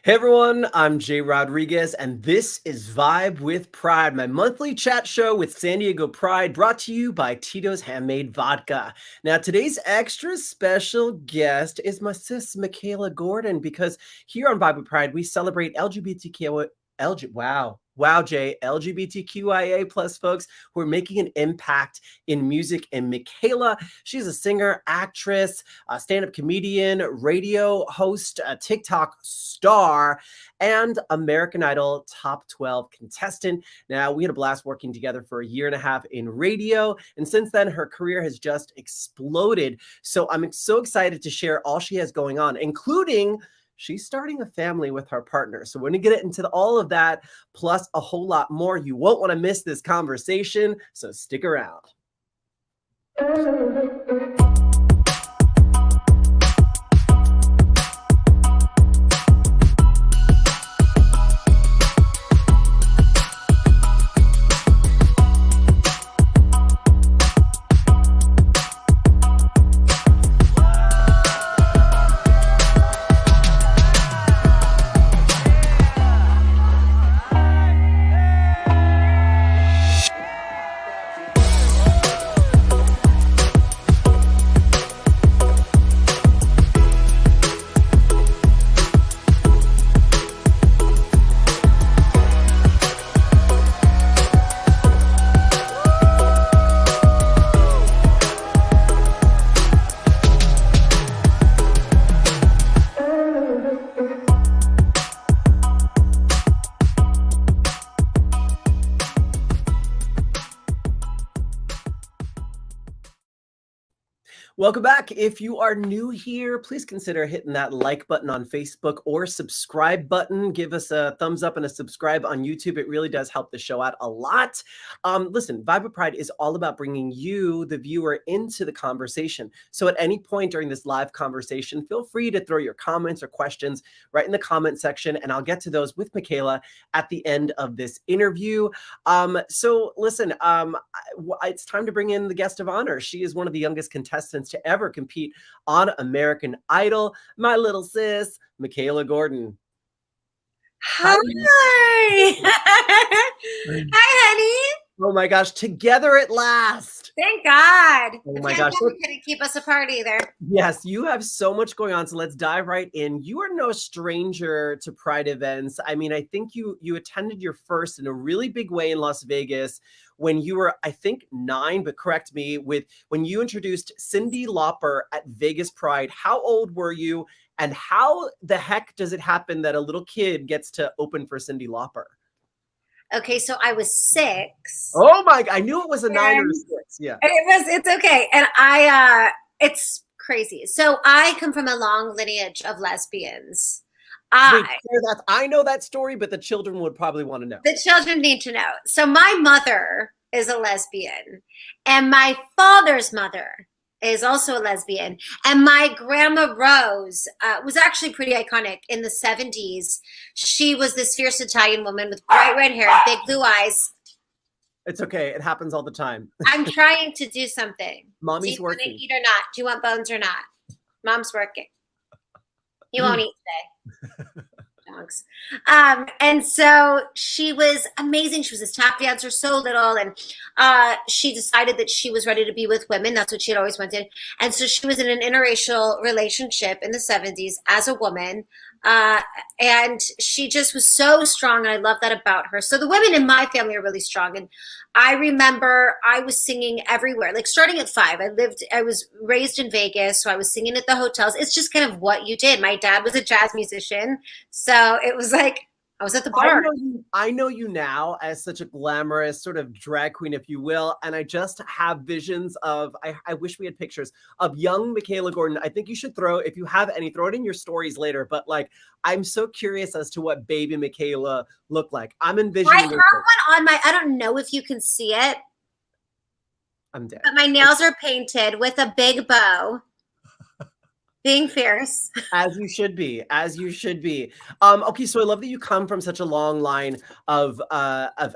Hey everyone, I'm Jay Rodriguez, and this is Vibe with Pride, my monthly chat show with San Diego Pride, brought to you by Tito's Handmade Vodka. Now, today's extra special guest is my sis, Mikalah Gordon, because here on Vibe with Pride, we celebrate LGBTQIA plus folks who are making an impact in music. And Mikalah, she's a singer, actress, a stand-up comedian, radio host, a TikTok star, and American Idol Top 12 contestant. Now, we had a blast working together for a year and a half in radio, and since then, her career has just exploded. So I'm so excited to share all she has going on, including she's starting a family with her partner. So we're going to get into all of that, plus a whole lot more. You won't want to miss this conversation, so stick around. Welcome back. If you are new here, please consider hitting that like button on Facebook or subscribe button. Give us a thumbs up and a subscribe on YouTube. It really does help the show out a lot. Listen, Vibe with Pride is all about bringing you, the viewer, into the conversation. So at any point during this live conversation, feel free to throw your comments or questions right in the comment section, and I'll get to those with Mikalah at the end of this interview. So listen, it's time to bring in the guest of honor. She is one of the youngest contestants to ever compete on American Idol. My little sis, Mikalah Gordon. Hi. Hi, honey. Oh my gosh, together at last. Thank God. Oh my gosh. We couldn't keep us apart either. Yes, you have so much going on. So let's dive right in. You are no stranger to Pride events. I mean, I think you attended your first in a really big way in Las Vegas when you were, I think, 9, but correct me, when you introduced Cyndi Lauper at Vegas Pride. How old were you, and how the heck does it happen that a little kid gets to open for Cyndi Lauper? Okay, so I was 6. Oh my, I knew it was a 9 or a 6. Yeah. And it's okay. And it's crazy. So I come from a long lineage of lesbians. I know that story, but the children would probably want to know. The children need to know. So my mother is a lesbian, and my father's mother is also a lesbian. And my grandma Rose was actually pretty iconic in the 70s. She was this fierce Italian woman with bright red hair and big blue eyes. It's okay. It happens all the time. I'm trying to do something. Mommy's working. Do you want to eat or not? Do you want bones or not? Mom's working. You won't eat today. Dogs. And so she was amazing. She was this tap dancer, so little, and she decided that she was ready to be with women. That's what she had always wanted. And so she was in an interracial relationship in the 70s as a woman. And she just was so strong, and I love that about her. So the women in my family are really strong. And I remember I was singing everywhere, like starting at 5. I was raised in Vegas, so I was singing at the hotels. It's just kind of what you did. My dad was a jazz musician, so it was like I was at the bar. I know you now as such a glamorous sort of drag queen, if you will, and I just have visions of, I wish we had pictures of young Mikalah Gordon. I think you should if you have any, throw it in your stories later, but like, I'm so curious as to what baby Mikalah looked like. I'm envisioning. I have one on I don't know if you can see it. I'm dead. But my nails are painted with a big bow. Being fierce. As you should be, as you should be. Okay, so I love that you come from such a long line of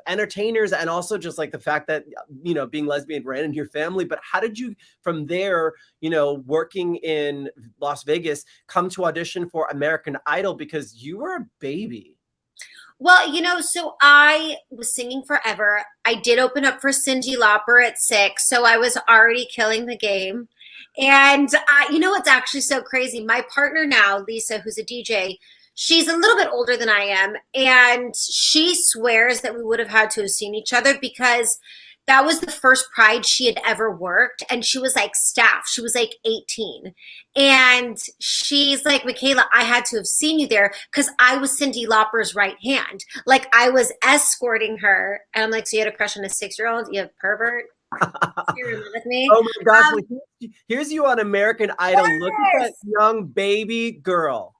entertainers, and also just like the fact that being lesbian ran in your family. But how did you, from there, working in Las Vegas, come to audition for American Idol, because you were a baby? Well, so I was singing forever. I did open up for Cyndi Lauper at 6, so I was already killing the game. And what's actually so crazy? My partner now, Lisa, who's a DJ, she's a little bit older than I am, and she swears that we would have had to have seen each other because that was the first Pride she had ever worked, and she was like staff. She was like 18. And she's like, Mikalah, I had to have seen you there because I was Cyndi Lauper's right hand. Like, I was escorting her. And I'm like, so you had a crush on a 6-year-old? You pervert? You're with me? Oh my gosh. Here's you on American Idol. Yes. Look at that young baby girl.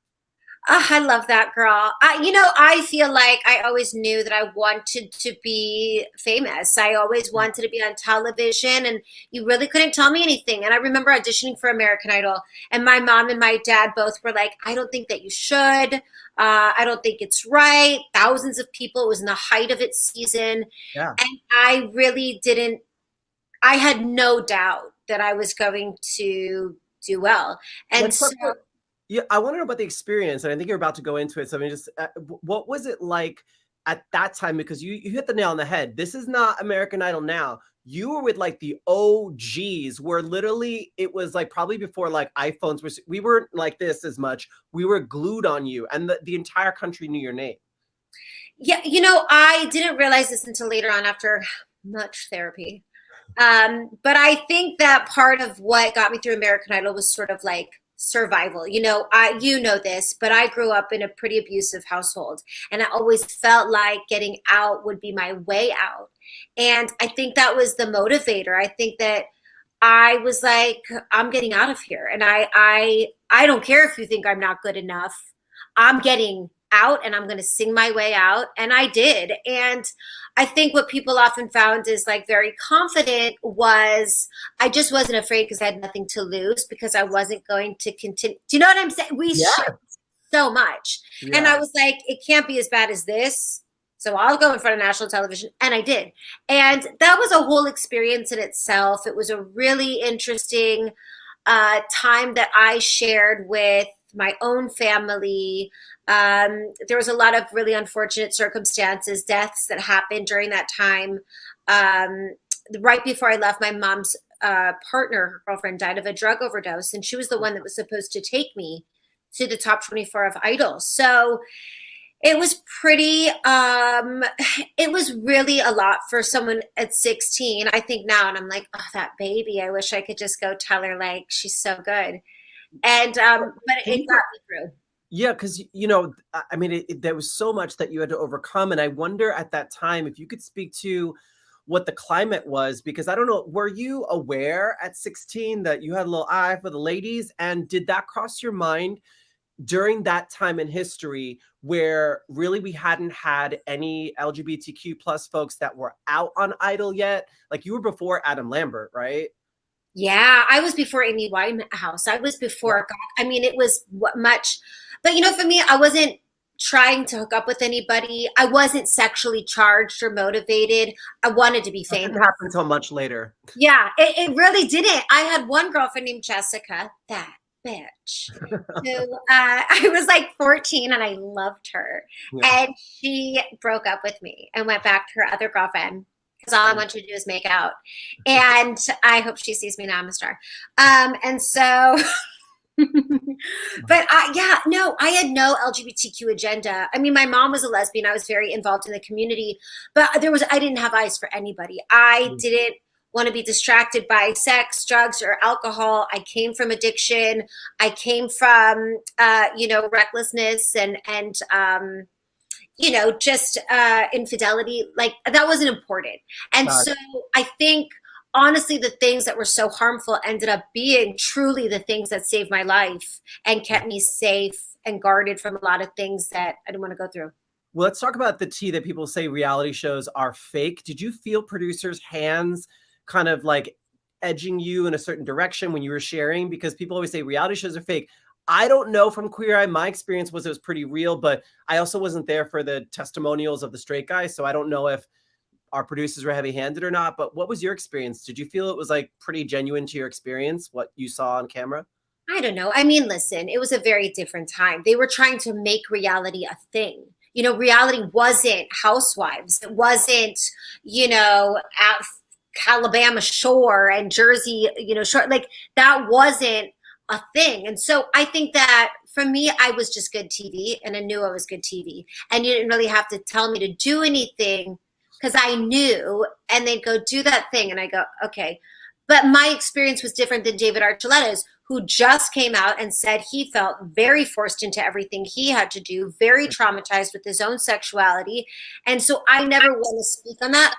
I love that girl. I feel like I always knew that I wanted to be famous. I always wanted to be on television, and you really couldn't tell me anything. And I remember auditioning for American Idol, and my mom and my dad both were like, I don't think that you should. I don't think it's right. Thousands of people. It was in the height of its season. Yeah. And I really didn't. I had no doubt that I was going to do well. And yeah, I want to know about the experience, and I think you're about to go into it. So I mean, just what was it like at that time? Because you hit the nail on the head. This is not American Idol now. You were with like the OGs, where literally it was like probably before like iPhones were. We weren't like this as much. We were glued on you, and the entire country knew your name. Yeah, I didn't realize this until later on after much therapy. But I think that part of what got me through American Idol was sort of like survival. You know this, but I grew up in a pretty abusive household, and I always felt like getting out would be my way out. And I think that was the motivator. I think that I was like, I'm getting out of here. And I don't care if you think I'm not good enough. I'm getting out, and I'm going to sing my way out. And I did. And I think what people often found is like very confident was I just wasn't afraid because I had nothing to lose, because I wasn't going to continue. Do you know what I'm saying? We shipped so much. Yeah. And I was like, it can't be as bad as this. So I'll go in front of national television. And I did. And that was a whole experience in itself. It was a really interesting time that I shared with my own family. There was a lot of really unfortunate circumstances, deaths that happened during that time. Right before I left, my mom's partner, her girlfriend, died of a drug overdose, and she was the one that was supposed to take me to the top 24 of Idol. So it was pretty, it was really a lot for someone at 16. I think now, and I'm like, oh, that baby, I wish I could just go tell her like, she's so good. And, but it got me through. Yeah, because, I mean, there was so much that you had to overcome. And I wonder at that time if you could speak to what the climate was, because I don't know, were you aware at 16 that you had a little eye for the ladies? And did that cross your mind during that time in history where really we hadn't had any LGBTQ plus folks that were out on Idol yet? Like, you were before Adam Lambert, right? Yeah, I was before Amy Winehouse. I was before, I mean, it was much, but for me, I wasn't trying to hook up with anybody. I wasn't sexually charged or motivated. I wanted to be famous. It didn't happen until much later. Yeah, it really didn't. I had one girlfriend named Jessica, that bitch, who I was like 14 and I loved her. Yeah. And she broke up with me and went back to her other girlfriend. Because all I want you to do is make out. And I hope she sees me now. I'm a star. And so, but I had no LGBTQ agenda. I mean, my mom was a lesbian. I was very involved in the community, but I didn't have eyes for anybody. I didn't want to be distracted by sex, drugs, or alcohol. I came from addiction. I came from, recklessness and just infidelity. Like, that wasn't important. And so I think, honestly, the things that were so harmful ended up being truly the things that saved my life and kept me safe and guarded from a lot of things that I didn't want to go through. Well, let's talk about the tea that people say reality shows are fake. Did you feel producers' hands kind of like edging you in a certain direction when you were sharing? Because people always say reality shows are fake. I don't know from Queer Eye. My experience was it was pretty real, but I also wasn't there for the testimonials of the straight guys. So I don't know if our producers were heavy-handed or not, but what was your experience? Did you feel it was like pretty genuine to your experience, what you saw on camera? I don't know. I mean, listen, it was a very different time. They were trying to make reality a thing. You know, reality wasn't Housewives. It wasn't, you know, Alabama Shore and Jersey, you know, Shore. Like, that wasn't a thing. And so I think that for me, I was just good TV, and I knew I was good TV. And you didn't really have to tell me to do anything because I knew, and they'd go do that thing. And I go, okay. But my experience was different than David Archuleta's, who just came out and said he felt very forced into everything he had to do, very traumatized with his own sexuality. And so I never want to speak on that.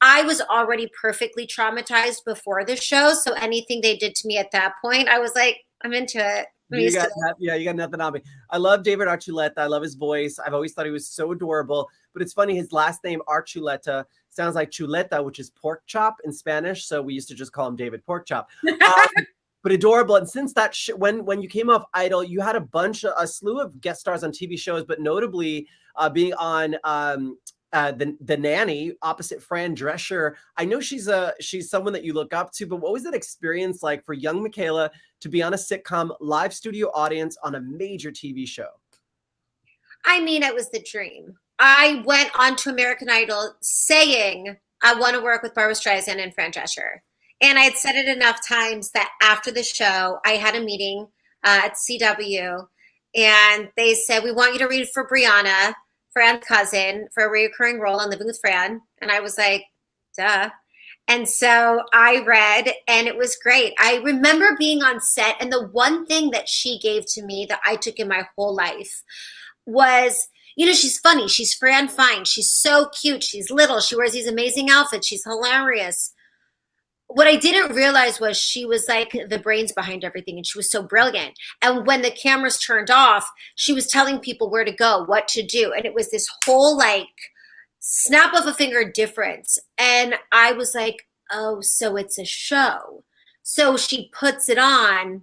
I was already perfectly traumatized before the show. So anything they did to me at that point, I was like, I'm into it. You got nothing on me. I love David Archuleta. I love his voice. I've always thought he was so adorable. But it's funny, his last name, Archuleta, sounds like chuleta, which is pork chop in Spanish. So we used to just call him David Pork Chop. But adorable. And since that, when you came off Idol, you had a slew of guest stars on TV shows, but notably being on the Nanny opposite Fran Drescher. I know she's someone that you look up to, but what was that experience like for young Mikalah to be on a sitcom, live studio audience on a major TV show? I mean, it was the dream. I went on to American Idol saying I want to work with Barbra Streisand and Fran Drescher. And I had said it enough times that after the show, I had a meeting at CW, and they said, we want you to read for Brianna, Fran's cousin, for a recurring role on Living with Fran. And I was like, duh. And so I read, and it was great. I remember being on set, and the one thing that she gave to me that I took in my whole life was, you know, she's funny. She's Fran Fine. She's so cute. She's little. She wears these amazing outfits. She's hilarious. What I didn't realize was she was like the brains behind everything, and she was so brilliant. And when the cameras turned off, she was telling people where to go, what to do. And it was this whole like snap of a finger difference. And I was like, oh, so it's a show. So she puts it on,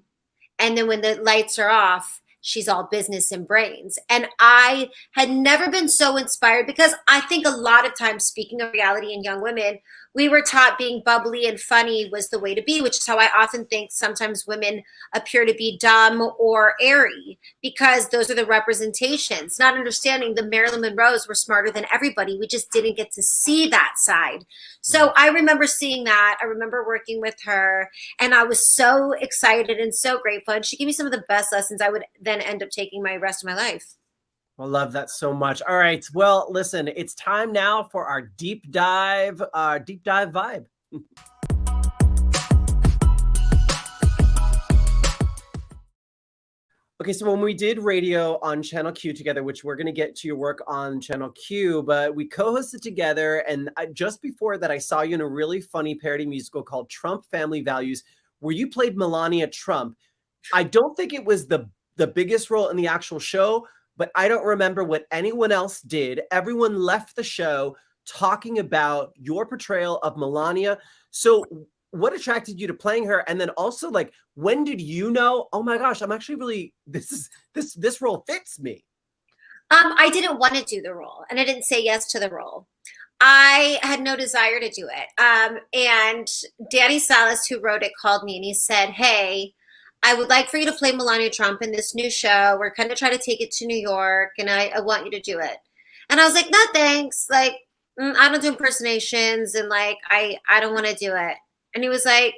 and then when the lights are off, she's all business and brains. And I had never been so inspired, because I think a lot of times, speaking of reality and young women, we were taught being bubbly and funny was the way to be, which is how I often think sometimes women appear to be dumb or airy, because those are the representations, not understanding the Marilyn Monroes were smarter than everybody. We just didn't get to see that side. So I remember seeing that. I remember working with her, and I was so excited and so grateful. And she gave me some of the best lessons I would then end up taking my rest of my life. I love that so much. All right. Well, listen, it's time now for our deep dive vibe. Okay, so when we did radio on Channel Q together, which we're going to get to your work on Channel Q, but we co-hosted together, and just before that, I saw you in a really funny parody musical called Trump Family Values, where you played Melania Trump. I don't think it was the biggest role in the actual show, but I don't remember what anyone else did. Everyone left the show talking about your portrayal of Melania. So what attracted you to playing her? And then also, like, when did you know, oh my gosh, I'm actually really, this role fits me? I didn't want to do the role, and I didn't say yes to the role. I had no desire to do it. And Danny Salas, who wrote it, called me and he said, hey, I would like for you to play Melania Trump in this new show. We're kind of trying to take it to New York, and I want you to do it. And I was like, no, thanks. Like, I don't do impersonations, and like, I don't want to do it. And he was like,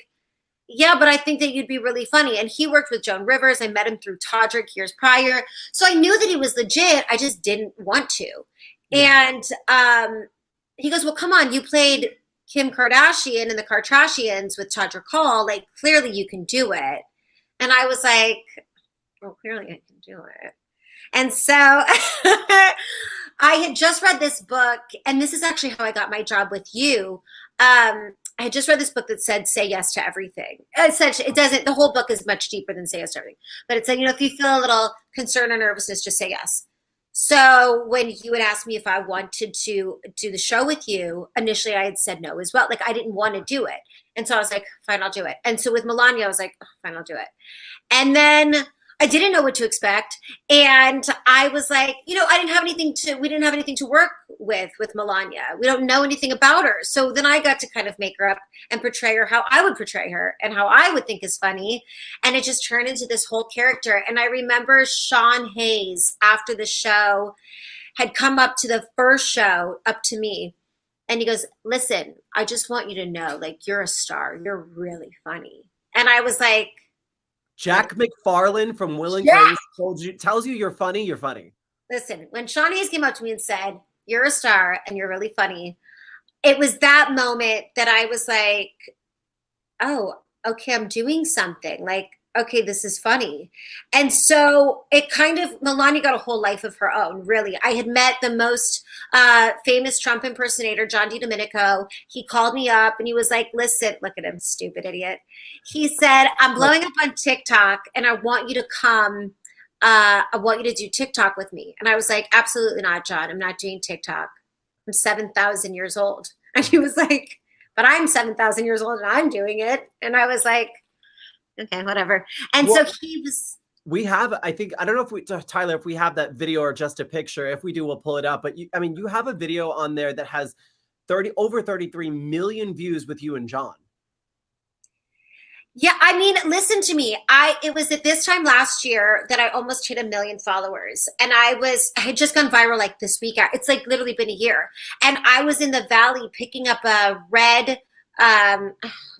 yeah, but I think that you'd be really funny. And he worked with Joan Rivers. I met him through Todrick years prior. So I knew that he was legit. I just didn't want to. Yeah. And he goes, well, come on, you played Kim Kardashian in the Kardashians with Todrick Hall. Like, clearly you can do it. And I was like, well, clearly I can do it. And so I had just read this book, and this is actually how I got my job with you. I had just read this book that said, say yes to everything. Essentially, it doesn't, the whole book is much deeper than say yes to everything. But it said, you know, if you feel a little concern or nervousness, just say yes. So when you had asked me if I wanted to do the show with you, initially I had said no as well. Like, I didn't want to do it. And so I was like, fine, I'll do it. And so with Melania, I was like, oh, fine, I'll do it. And then I didn't know what to expect. And I was like, we didn't have anything to work with Melania. We don't know anything about her. So then I got to kind of make her up and portray her how I would portray her and how I would think is funny. And it just turned into this whole character. And I remember Sean Hayes after the show had come up to the first show up to me. And he goes, listen, I just want you to know, like, you're a star. You're really funny. And I was like, Jack McFarland from Will and Jack! Grace tells you you're funny, you're funny. Listen, when Sean Hayes came up to me and said, you're a star and you're really funny, it was that moment that I was like, oh, okay, I'm doing something. Like, okay, this is funny. And so it kind of, Melania got a whole life of her own, really. I had met the most famous Trump impersonator, John DiDomenico. He called me up and he was like, listen, look at him, stupid idiot. He said, I'm blowing up on TikTok and I want you to come. I want you to do TikTok with me. And I was like, absolutely not, John. I'm not doing TikTok. I'm 7,000 years old. And he was like, but I'm 7,000 years old and I'm doing it. And I was like, okay, whatever. And so he was. We have, I think, I don't know if Tyler, if we have that video or just a picture. If we do, we'll pull it up. But you have a video on there that has over 33 million views with you and John. Yeah, listen to me. It was at this time last year that I almost hit 1 million followers. And I had just gone viral like this week. It's like literally been a year. And I was in the Valley picking up a red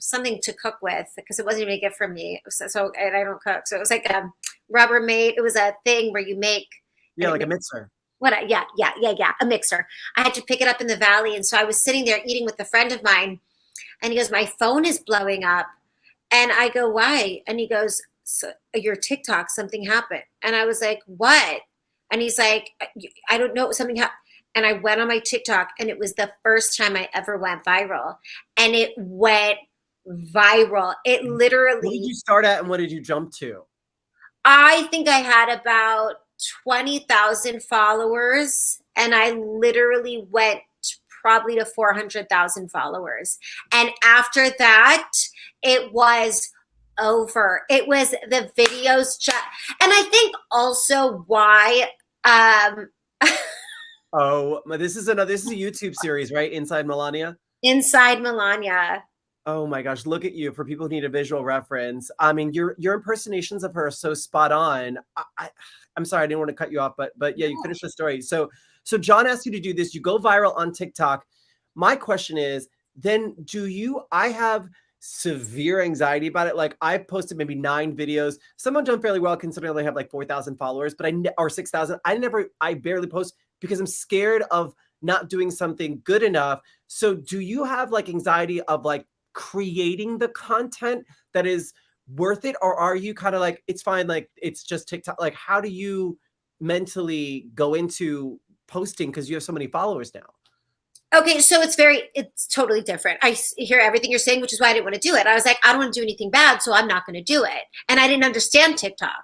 something to cook with because it wasn't even a gift from me. So and I don't cook. So it was like a Rubbermaid. It was a thing where you make. Yeah, like a mixer. Yeah, a mixer. I had to pick it up in the Valley. And so I was sitting there eating with a friend of mine. And he goes, my phone is blowing up. And I go, why? And he goes, so your TikTok, something happened. And I was like, what? And he's like, I don't know, something happened. And I went on my TikTok and it was the first time I ever went viral. And it went viral. It literally. What did you start at and what did you jump to? I think I had about 20,000 followers and I literally went probably to 400,000 followers. And after that, it was over. It was the videos. And I think also why, oh, this is a YouTube series, right? Inside Melania? Inside Melania. Oh my gosh, look at you. For people who need a visual reference. I mean, your impersonations of her are so spot on. I'm sorry, I didn't want to cut you off, but yeah, you finished the story. So John asked you to do this. You go viral on TikTok. My question is, then I have severe anxiety about it. Like I posted maybe 9 videos. Some have done fairly well considering I only have like 4,000 followers, but or 6,000. I barely post because I'm scared of not doing something good enough. So do you have like anxiety of like creating the content that is worth it? Or are you kind of like, it's fine, like it's just TikTok? Like how do you mentally go into posting because you have so many followers now? Okay, so it's totally different. I hear everything you're saying, which is why I didn't want to do it. I was like, I don't want to do anything bad, so I'm not going to do it. And I didn't understand TikTok.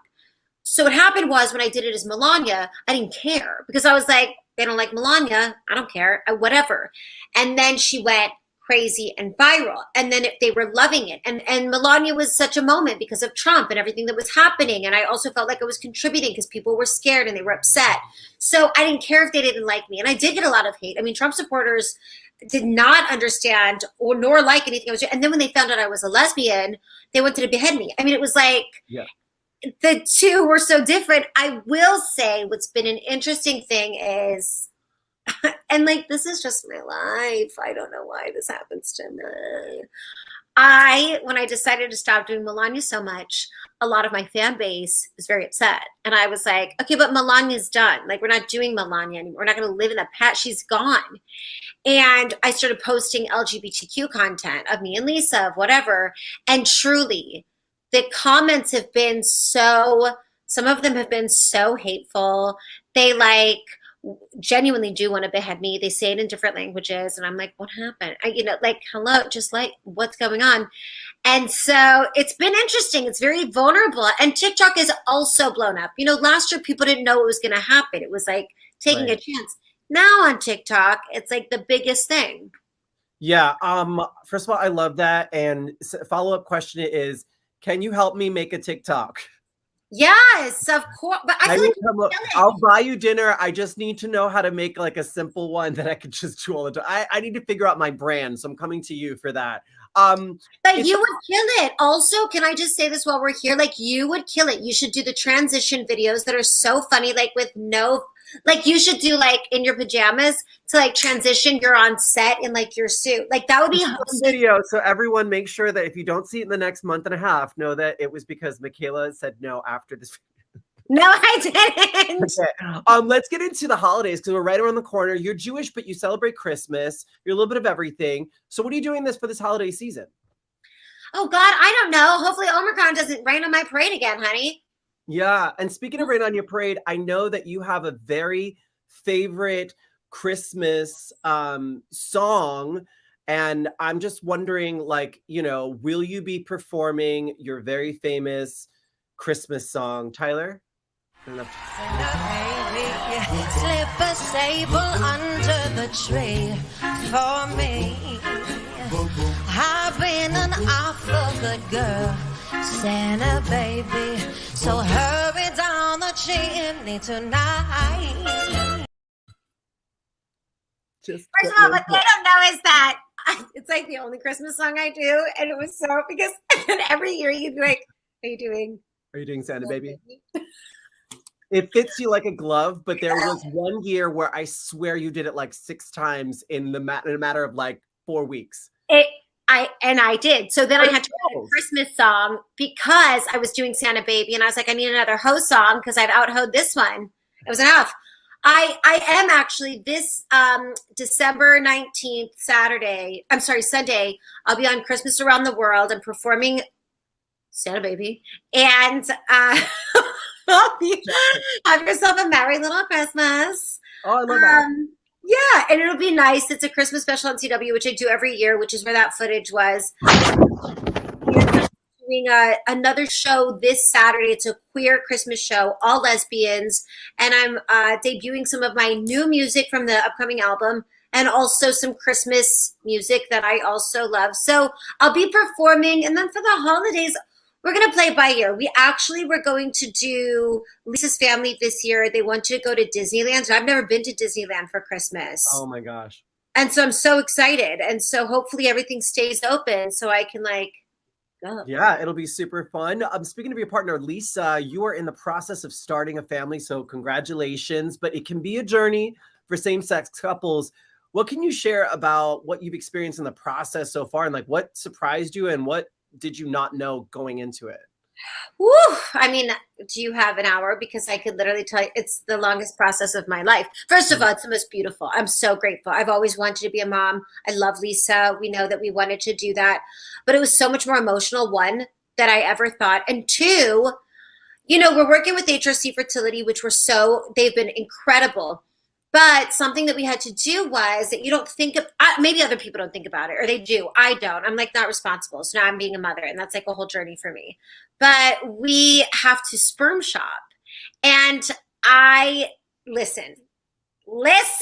So what happened was when I did it as Melania, I didn't care because I was like, they don't like Melania. I don't care, whatever. And then she went crazy and viral. And then they were loving it. And Melania was such a moment because of Trump and everything that was happening. And I also felt like I was contributing because people were scared and they were upset. So I didn't care if they didn't like me. And I did get a lot of hate. I mean, Trump supporters did not understand nor like anything I was doing. And then when they found out I was a lesbian, they wanted to behead me. I mean, it was like, the two were so different. I will say what's been an interesting thing is, and like, this is just my life. I don't know why this happens to me. When I decided to stop doing Melania so much, a lot of my fan base was very upset. And I was like, okay, but Melania's done. Like, we're not doing Melania anymore. We're not going to live in the past. She's gone. And I started posting LGBTQ content of me and Lisa, of whatever. And truly, the comments have been some of them have been so hateful. They like genuinely do want to behead me. They say it in different languages. And I'm like, what happened? Like, hello, just like, what's going on? And so it's been interesting. It's very vulnerable. And TikTok is also blown up. Last year, people didn't know what was going to happen. It was like taking a chance. Now on TikTok, it's like the biggest thing. Yeah. First of all, I love that. And follow-up question is, can you help me make a TikTok? Yes, of course. But I I feel will like you come up, kill it. I'll buy you dinner. I just need to know how to make like a simple one that I could just do all the time. I need to figure out my brand, so I'm coming to you for that. But It's you would kill it. Also, can I just say this while we're here? Like, you would kill it. You should do the transition videos that are so funny, like with no, like you should do like in your pajamas to like transition. You're on set in like your suit. Like that would be video, so everyone make sure that if you don't see it in the next month and a half, know that it was because Mikalah said no after this. No, I didn't. Okay. Let's get into the holidays because we're right around the corner. You're Jewish, but you celebrate Christmas. You're a little bit of everything. So what are you doing this for this holiday season? Oh God, I don't know. Hopefully Omicron doesn't rain on my parade again, honey. Yeah. And speaking of rain on your parade, I know that you have a very favorite Christmas song. And I'm just wondering, like, will you be performing your very famous Christmas song, Tyler? Slip a sable under the tree for me. I've been an awful good girl, Santa baby. So hurry down the chimney tonight. First of all, what they don't know is that it's like the only Christmas song I do. And it was so, because then every year you'd be like, are you doing Santa baby? It fits you like a glove, but there was one year where I swear you did it like 6 times in a matter of like 4 weeks. I did. So then I had to write a Christmas song because I was doing Santa Baby, and I was like, I need another ho song because I've out-hoed this one. It was enough. I am actually this December 19th, Sunday, I'll be on Christmas Around the World. I'm performing Santa Baby, and have yourself a merry little Christmas. Oh, I love that. Yeah, and it'll be nice. It's a Christmas special on CW, which I do every year, which is where that footage was. We're doing another show this Saturday. It's a queer Christmas show, all lesbians, and I'm debuting some of my new music from the upcoming album, and also some Christmas music that I also love. So I'll be performing, and then for the holidays, we're going to play it by ear. We actually were going to do Lisa's family this year. They want to go to Disneyland. I've never been to Disneyland for Christmas. Oh my gosh. And so I'm so excited. And so hopefully everything stays open so I can like go. Yeah, it'll be super fun. Speaking of your partner, Lisa, you are in the process of starting a family. So congratulations, but it can be a journey for same-sex couples. What can you share about what you've experienced in the process so far, and like what surprised you and what did you not know going into it? Woo! I mean, do you have an hour? Because I could literally tell you it's the longest process of my life. First of all, it's the most beautiful. I'm so grateful. I've always wanted to be a mom. I love Lisa. We know that we wanted to do that. But it was so much more emotional, one, than I ever thought. And two, we're working with HRC Fertility, which they've been incredible. But something that we had to do was that you don't think of, maybe other people don't think about it, or they do. I don't. I'm like not responsible. So now I'm being a mother, and that's like a whole journey for me. But we have to sperm shop. And listen. There's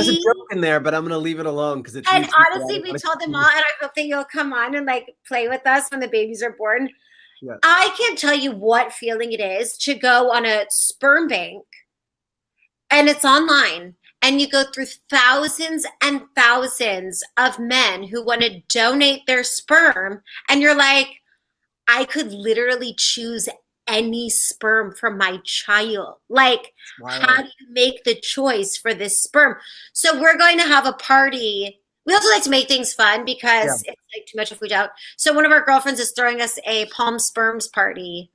a joke in there, but I'm going to leave it alone because it's. And honestly, we told them all, and I hope that you'll come on and like play with us when the babies are born. Yeah. I can't tell you what feeling it is to go on a sperm bank. And it's online, and you go through thousands and thousands of men who want to donate their sperm. And you're like, I could literally choose any sperm from my child. Like, wow. How do you make the choice for this sperm? So we're going to have a party. We also like to make things fun because it's like too much if we don't. So one of our girlfriends is throwing us a Palm Sperms party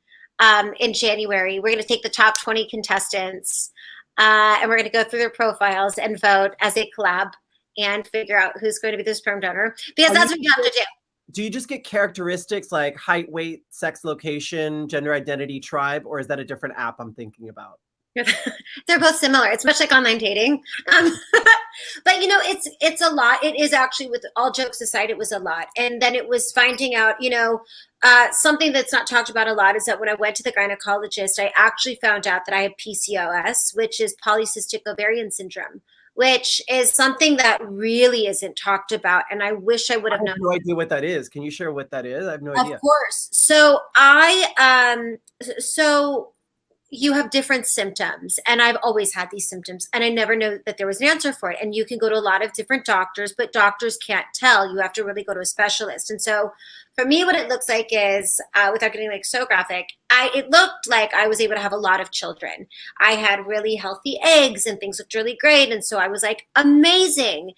in January. We're going to take the top 20 contestants. And we're going to go through their profiles and vote as a collab and figure out who's going to be the sperm donor, because that's what you have to do. Do you just get characteristics like height, weight, sex, location, gender identity, tribe, or is that a different app I'm thinking about? They're both similar. It's much like online dating. But it's a lot. It is actually, with all jokes aside, it was a lot. And then it was finding out, something that's not talked about a lot is that when I went to the gynecologist, I actually found out that I have PCOS, which is polycystic ovarian syndrome, which is something that really isn't talked about. And I wish I would have known. I have no idea what that is. Can you share what that is? I have no idea. Of course. So so you have different symptoms, and I've always had these symptoms, and I never knew that there was an answer for it. And you can go to a lot of different doctors, but doctors can't tell. You have to really go to a specialist. And so for me, what it looks like is, without getting like so graphic, it looked like I was able to have a lot of children. I had really healthy eggs and things looked really great. And so I was like, amazing.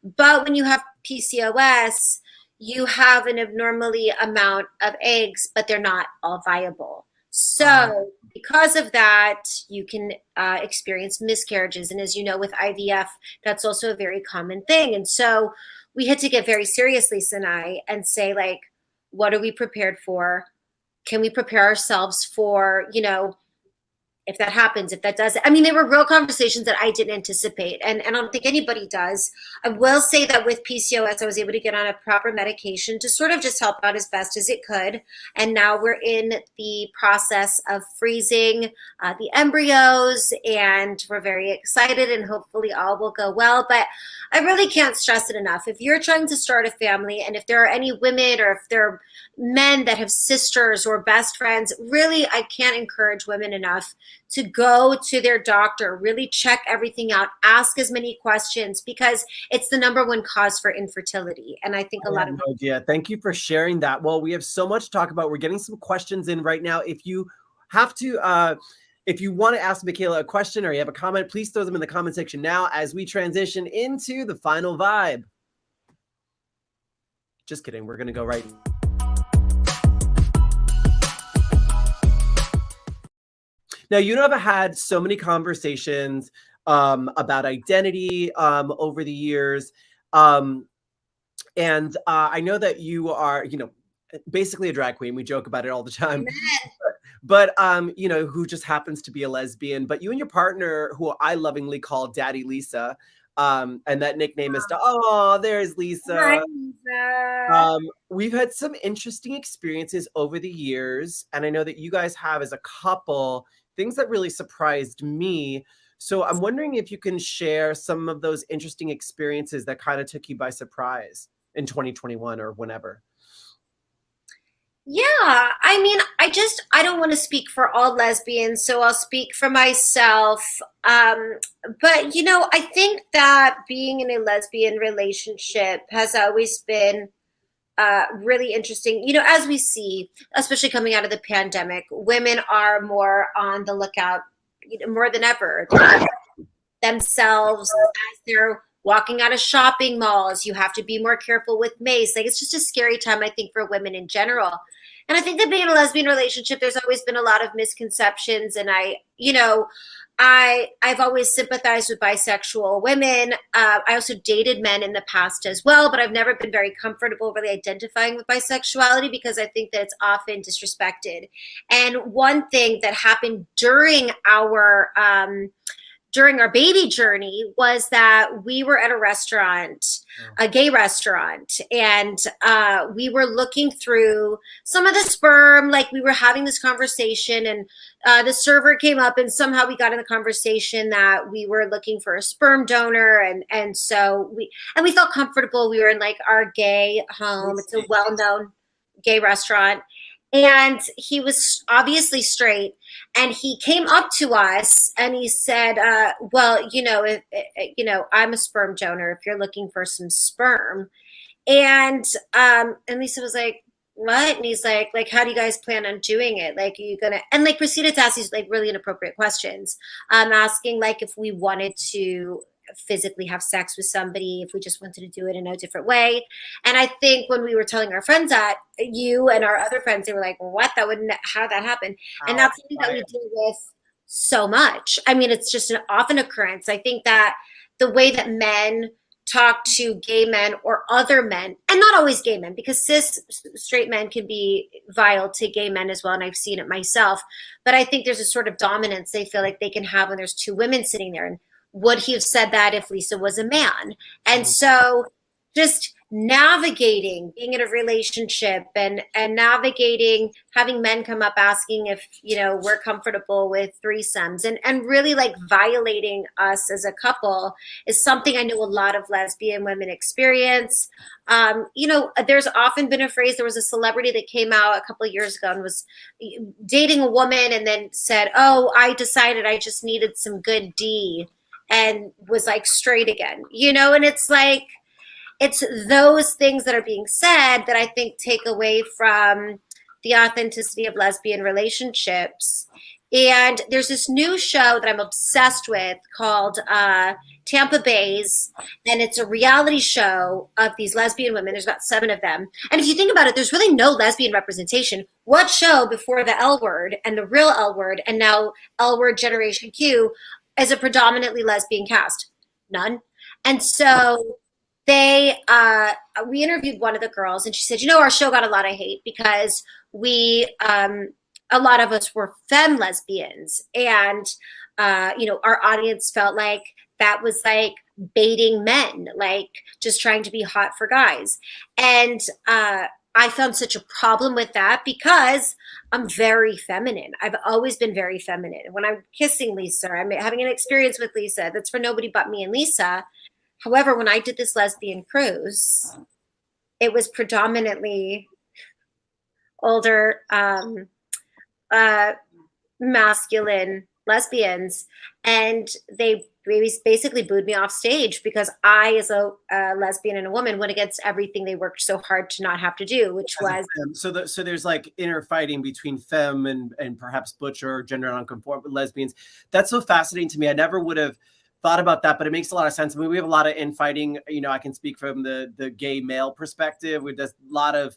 But when you have PCOS, you have an abnormally amount of eggs, but they're not all viable. So because of that, you can experience miscarriages. And as you know, with IVF, that's also a very common thing. And so we had to get very serious, Lisa and I, and say, like, what are we prepared for? Can we prepare ourselves for, you know, if that happens, if that doesn't? I mean, they were real conversations that I didn't anticipate. And I don't think anybody does. I will say that with PCOS, I was able to get on a proper medication to sort of just help out as best as it could. And now we're in the process of freezing the embryos, and we're very excited, and hopefully all will go well. But I really can't stress it enough. If you're trying to start a family, and if there are any women or if there are men that have sisters or best friends, really, I can't encourage women enough to go to their doctor, really check everything out, ask as many questions, because it's the number 1 cause for infertility. And I think a lot of no idea. Thank you for sharing that. Well, we have so much to talk about. We're getting some questions in right now. If you have to, if you want to ask Mikalah a question or you have a comment, please throw them in the comment section now as we transition into the final vibe. Just kidding. We're going to go right. Now, you know, I've had so many conversations about identity over the years. And I know that you are, you know, basically a drag queen. We joke about it all the time. But you know, who just happens to be a lesbian. But you and your partner, who I lovingly call Daddy Lisa, and that nickname is, oh, there's Lisa. Hi, Lisa. We've had some interesting experiences over the years. And I know that you guys have, as a couple, things that really surprised me. So I'm wondering if you can share some of those interesting experiences that kind of took you by surprise in 2021 or whenever. Yeah, I mean, I don't want to speak for all lesbians, so I'll speak for myself. But, you know, I think that being in a lesbian relationship has always been really interesting. You know, as we see, especially coming out of the pandemic, women are more on the lookout, you know, more than ever. They're themselves as they're walking out of shopping malls. You have to be more careful with mace. Like, it's just a scary time, I think, for women in general. And I think that being in a lesbian relationship, there's always been a lot of misconceptions. And I've always sympathized with bisexual women. I also dated men in the past as well, but I've never been very comfortable really identifying with bisexuality because I think that it's often disrespected. And one thing that happened during our baby journey was that we were at a restaurant, a gay restaurant, and we were looking through some of the sperm, like we were having this conversation, and the server came up, and somehow we got in the conversation that we were looking for a sperm donor, and so we felt comfortable. We were in like our gay home. It's a well-known gay restaurant. And he was obviously straight, and he came up to us and he said, well, I'm a sperm donor if you're looking for some sperm. And Lisa was like, what? And he's like, how do you guys plan on doing it? Like, are you gonna, and like proceeded to ask these like really inappropriate questions, asking like if we wanted to physically have sex with somebody, if we just wanted to do it in a different way. And I think when we were telling our friends that, you and our other friends, they were like, what? That wouldn't, how did that happen? And that's something that we deal with so much. I mean, it's just an often occurrence. I think that the way that men talk to gay men or other men, and not always gay men, because cis straight men can be vile to gay men as well, and I've seen it myself. But I think there's a sort of dominance they feel like they can have when there's two women sitting there. And would he have said that if Lisa was a man? And so just navigating being in a relationship and navigating having men come up asking if, you know, we're comfortable with threesomes and really like violating us as a couple is something I know a lot of lesbian women experience. You know, there's often been a phrase, there was a celebrity that came out a couple of years ago and was dating a woman and then said, oh, I decided I just needed some good D, and was like straight again, you know? And it's like, it's those things that are being said that I think take away from the authenticity of lesbian relationships. And there's this new show that I'm obsessed with called Tampa Bays, and it's a reality show of these lesbian women. There's about 7 of them. And if you think about it, there's really no lesbian representation. What show before the L word and the real L word and now L word Generation Q is a predominantly lesbian cast? None. And so we interviewed one of the girls and she said, you know, our show got a lot of hate because we, a lot of us were femme lesbians, and, you know, our audience felt like that was like baiting men, like just trying to be hot for guys. And, I found such a problem with that because I'm very feminine. I've always been very feminine. When I'm kissing Lisa, I'm having an experience with Lisa that's for nobody but me and Lisa. However, when I did this lesbian cruise, it was predominantly older, masculine lesbians, and they basically booed me off stage because I, as a lesbian and a woman, went against everything they worked so hard to not have to do, which was so there's like inner fighting between femme and perhaps butch or gender nonconforming lesbians. That's so fascinating to me. I never would have thought about that, but it makes a lot of sense. I mean, we have a lot of infighting. You know, I can speak from the gay male perspective. There's a lot of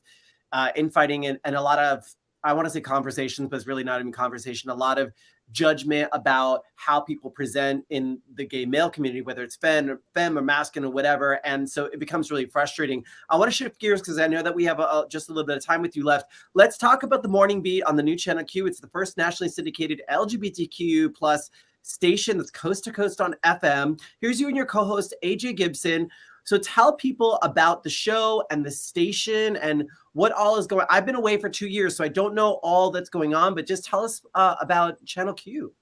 infighting and a lot of, I want to say conversations, but it's really not even conversation. A lot of judgment about how people present in the gay male community, whether it's femme or masculine or whatever. And so it becomes really frustrating. I want to shift gears because I know that we have just a little bit of time with you left. Let's talk about the Morning Beat on the new Channel Q. It's the first nationally syndicated LGBTQ plus station that's coast to coast on FM. Here's you and your co-host, AJ Gibson. So tell people about the show and the station and what all is going on. I've been away for 2 years, so I don't know all that's going on, but just tell us about Channel Q.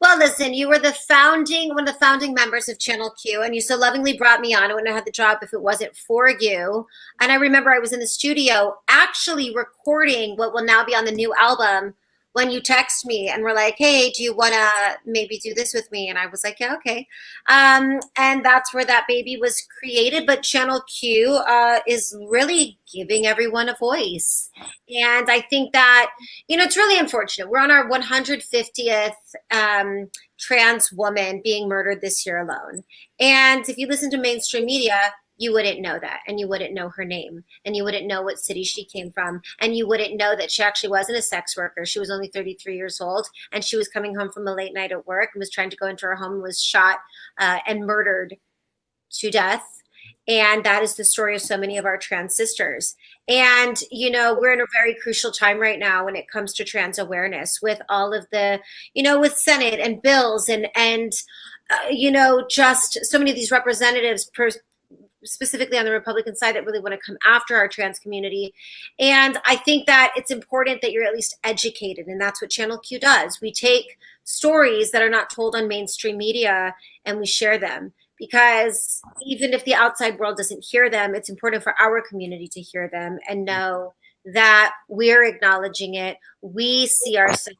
Well, listen, you were one of the founding members of Channel Q, and you so lovingly brought me on. I wouldn't have had the job if it wasn't for you. And I remember I was in the studio actually recording what will now be on the new album when you text me and were like, hey, do you want to maybe do this with me? And I was like, yeah, okay. And that's where that baby was created. But Channel Q is really giving everyone a voice. And I think that, you know, it's really unfortunate. We're on our 150th trans woman being murdered this year alone. And if you listen to mainstream media, you wouldn't know that, and you wouldn't know her name, and you wouldn't know what city she came from, and you wouldn't know that she actually wasn't a sex worker. She was only 33 years old, and she was coming home from a late night at work and was trying to go into her home and was shot and murdered to death. And that is the story of so many of our trans sisters. And, you know, we're in a very crucial time right now when it comes to trans awareness with all of the, you know, with Senate and bills and you know, just so many of these representatives specifically on the Republican side that really want to come after our trans community. And I think that it's important that you're at least educated. And that's what Channel Q does. We take stories that are not told on mainstream media and we share them, because even if the outside world doesn't hear them, it's important for our community to hear them and know that we're acknowledging it. We see ourselves.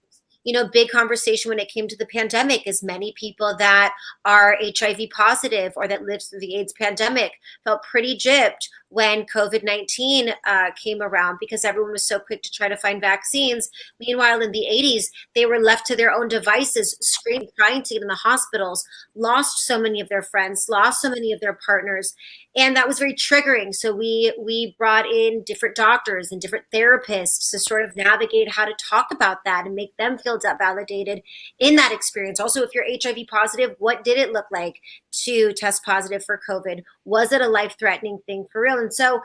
You know, big conversation when it came to the pandemic is many people that are HIV positive or that lived through the AIDS pandemic felt pretty gypped when COVID-19 came around because everyone was so quick to try to find vaccines. Meanwhile, in the 80s, they were left to their own devices, screaming, crying to get in the hospitals, lost so many of their friends, lost so many of their partners. And that was very triggering. So we brought in different doctors and different therapists to sort of navigate how to talk about that and make them feel validated in that experience. Also, if you're HIV positive, what did it look like to test positive for COVID? Was it a life-threatening thing for real? And so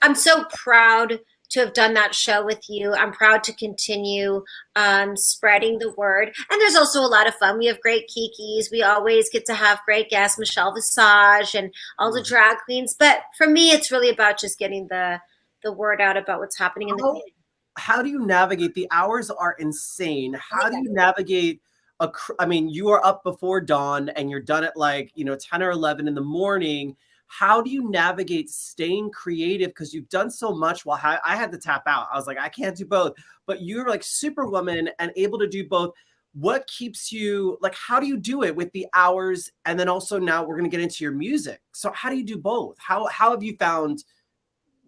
I'm so proud to have done that show with you. I'm proud to continue spreading the word. And there's also a lot of fun. We have great kikis. We always get to have great guests, Michelle Visage and all the drag queens. But for me, it's really about just getting the word out about what's happening in the community. How do you navigate? The hours are insane. How do you navigate? I mean, you are up before dawn and you're done at like, 10 or 11 in the morning. How do you navigate staying creative? Because you've done so much. While I had to tap out. I was like, I can't do both. But you're like Superwoman and able to do both. What keeps you, like, how do you do it with the hours? And then also now we're going to get into your music. So how do you do both? How have you found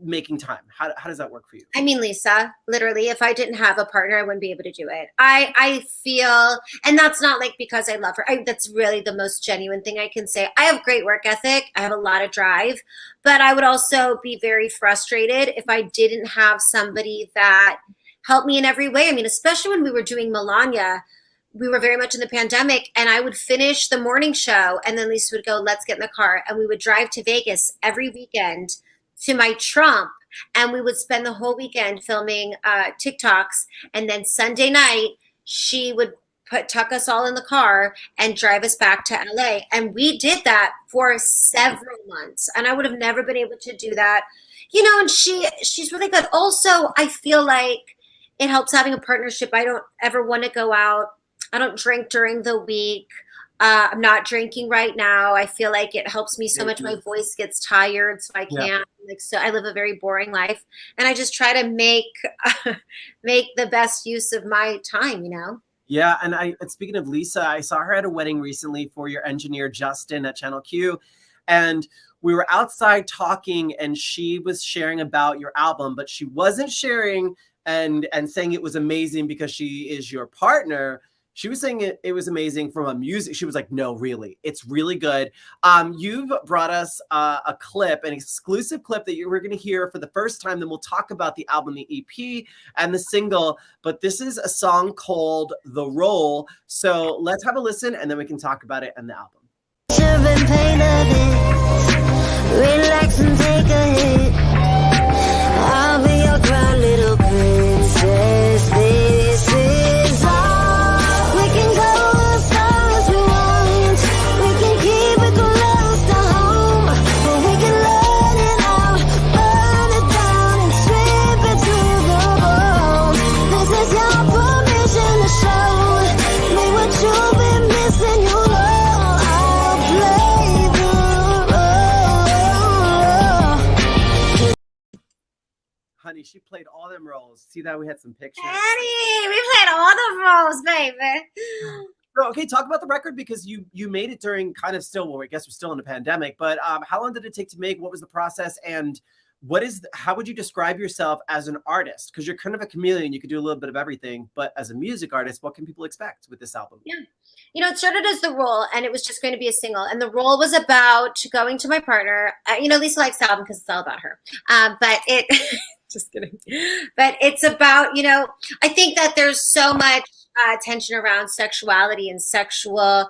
making time? How does that work for you? I mean, Lisa, literally, if I didn't have a partner, I wouldn't be able to do it. I feel, and that's not like because I love her. That's really the most genuine thing I can say. I have great work ethic. I have a lot of drive, but I would also be very frustrated if I didn't have somebody that helped me in every way. I mean, especially when we were doing Melania, we were very much in the pandemic, and I would finish the morning show and then Lisa would go, let's get in the car. And we would drive to Vegas every weekend to my Trump, and we would spend the whole weekend filming TikToks. And then Sunday night, she would tuck us all in the car and drive us back to LA. And we did that for several months. And I would have never been able to do that. And she's really good. Also, I feel like it helps having a partnership. I don't ever want to go out. I don't drink during the week. I'm not drinking right now. I feel like it helps me so much. My voice gets tired, so I can't. So I live a very boring life, and I just try to make the best use of my time. Yeah, and speaking of Lisa, I saw her at a wedding recently for your engineer Justin at Channel Q, and we were outside talking, and she was sharing about your album, but she wasn't sharing and saying it was amazing because she is your partner. She was saying it was amazing from a music. She was like, no, really, it's really good. You've brought us a clip, an exclusive clip that we're going to hear for the first time. Then we'll talk about the album, the EP, and the single. But this is a song called The Roll. So let's have a listen, and then we can talk about it and the album. Relax and take a hit. I'll be your proud little princess. This is all. We can go as far as we want. We can keep it close to home, but we can let it out, burn it down and strip it to the bone. This is your permission to show me what you've been missing. You know I'll play the role. Honey, she played all them roles. See that? We had some pictures. Daddy, we played all the roles, baby. So, okay, talk about the record, because you made it during kind of still, well, I guess we're still in a pandemic, but how long did it take to make? What was the process? And how would you describe yourself as an artist? Because you're kind of a chameleon. You could do a little bit of everything, but as a music artist, what can people expect with this album? Yeah. It started as The Roll, and it was just going to be a single. And The Roll was about going to my partner. Lisa likes the album because it's all about her. But it, just kidding. But it's about, I think that there's so much tension around sexuality and sexual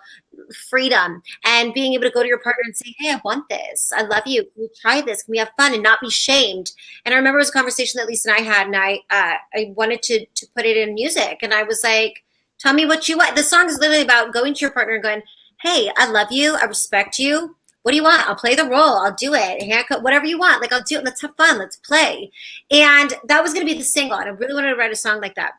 freedom, and being able to go to your partner and say, hey, I want this. I love you. Can we try this? Can we have fun and not be shamed? And I remember it was a conversation that Lisa and I had, and I wanted to put it in music. And I was like, tell me what you want. The song is literally about going to your partner and going, hey, I love you. I respect you. What do you want? I'll play the role. I'll do it. Haircut, whatever you want. Like, I'll do it. Let's have fun. Let's play. And that was going to be the single. And I really wanted to write a song like that.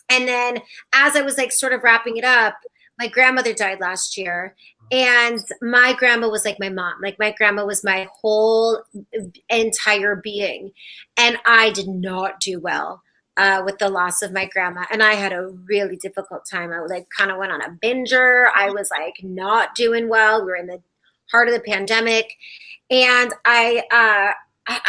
And then as I was like sort of wrapping it up, my grandmother died last year. And my grandma was like my mom. Like, my grandma was my whole entire being. And I did not do well with the loss of my grandma. And I had a really difficult time. I like kind of went on a binger. I was like not doing well. We were in the heart of the pandemic. And I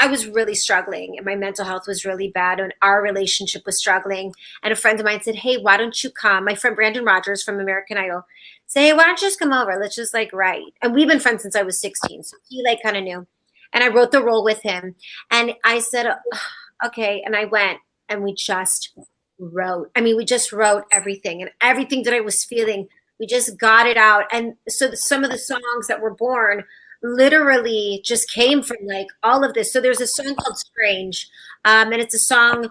was really struggling, and my mental health was really bad, and our relationship was struggling. And a friend of mine said, hey, why don't you come? My friend Brandon Rogers from American Idol said, hey, why don't you just come over? Let's just like write. And we've been friends since I was 16. So he like kind of knew. And I wrote The Roll with him. And I said, okay. And I went, and we just wrote. I mean, we just wrote everything, and everything that I was feeling, we just got it out. And so some of the songs that were born literally just came from like all of this. So there's a song called Strange, and it's a song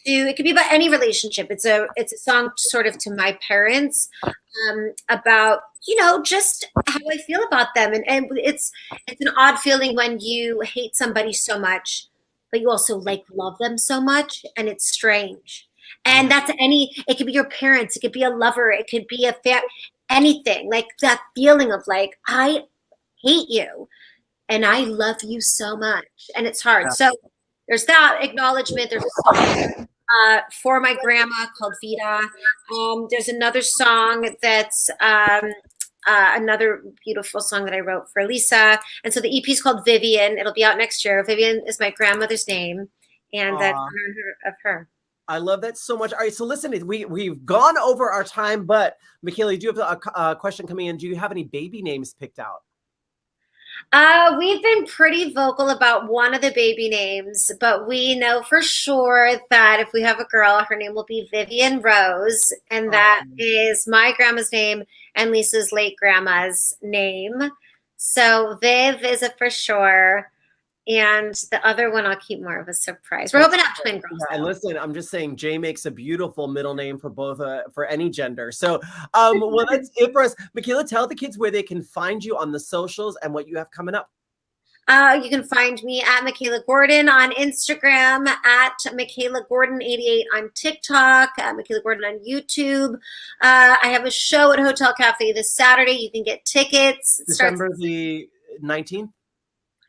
to, it could be about any relationship. It's a song sort of to my parents, about, you know, just how I feel about them. And it's an odd feeling when you hate somebody so much, but you also like love them so much, and it's strange. And that's it could be your parents, it could be a lover, it could be anything, like that feeling of like, I hate you and I love you so much, and it's hard. So there's that acknowledgement. There's a song for my grandma called Vida. There's another song that's another beautiful song that I wrote for Lisa. And so the EP is called Vivian. It'll be out next year. Vivian is my grandmother's name, and that's of her. I love that so much. All right, so listen, we've gone over our time, but Mikalah, you do have a question coming in. Do you have any baby names picked out? We've been pretty vocal about one of the baby names, but we know for sure that if we have a girl, her name will be Vivian Rose, and that is my grandma's name and Lisa's late grandma's name. So Viv is a for sure. And the other one, I'll keep more of a surprise. We're hoping to have twin girls. Yeah, and listen, I'm just saying, Jay makes a beautiful middle name for both, for any gender. So, well, that's it for us. Mikalah, tell the kids where they can find you on the socials and what you have coming up. You can find me at Mikalah Gordon on Instagram, at Mikalah Gordon 88 on TikTok, at Mikalah Gordon on YouTube. I have a show at Hotel Cafe this Saturday. You can get tickets. December the 19th?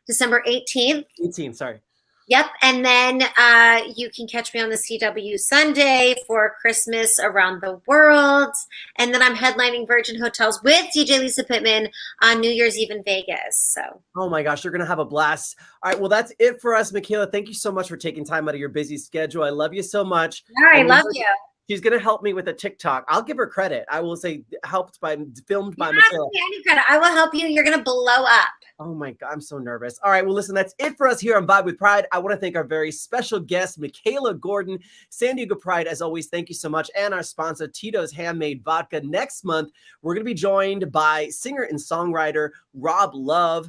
December 18th. 18th, sorry. Yep. And then you can catch me on the CW Sunday for Christmas Around the World. And then I'm headlining Virgin Hotels with DJ Lisa Pittman on New Year's Eve in Vegas. So. Oh my gosh, you're going to have a blast. All right. Well, that's it for us, Mikalah. Thank you so much for taking time out of your busy schedule. I love you so much. Yeah, I love you. She's going to help me with a TikTok. I'll give her credit. I will say filmed by Mikalah. Any credit. I will help you. You're going to blow up. Oh my God, I'm so nervous. All right, well, listen, that's it for us here on Vibe with Pride. I want to thank our very special guest, Mikalah Gordon, San Diego Pride. As always, thank you so much. And our sponsor, Tito's Handmade Vodka. Next month, we're going to be joined by singer and songwriter Rob Love,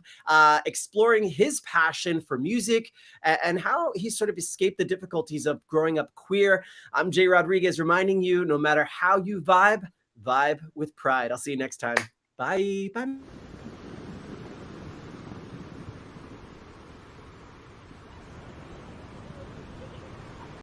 exploring his passion for music and how he sort of escaped the difficulties of growing up queer. I'm Jay Rodriguez, reminding you, no matter how you vibe, vibe with pride. I'll see you next time. Bye. Bye.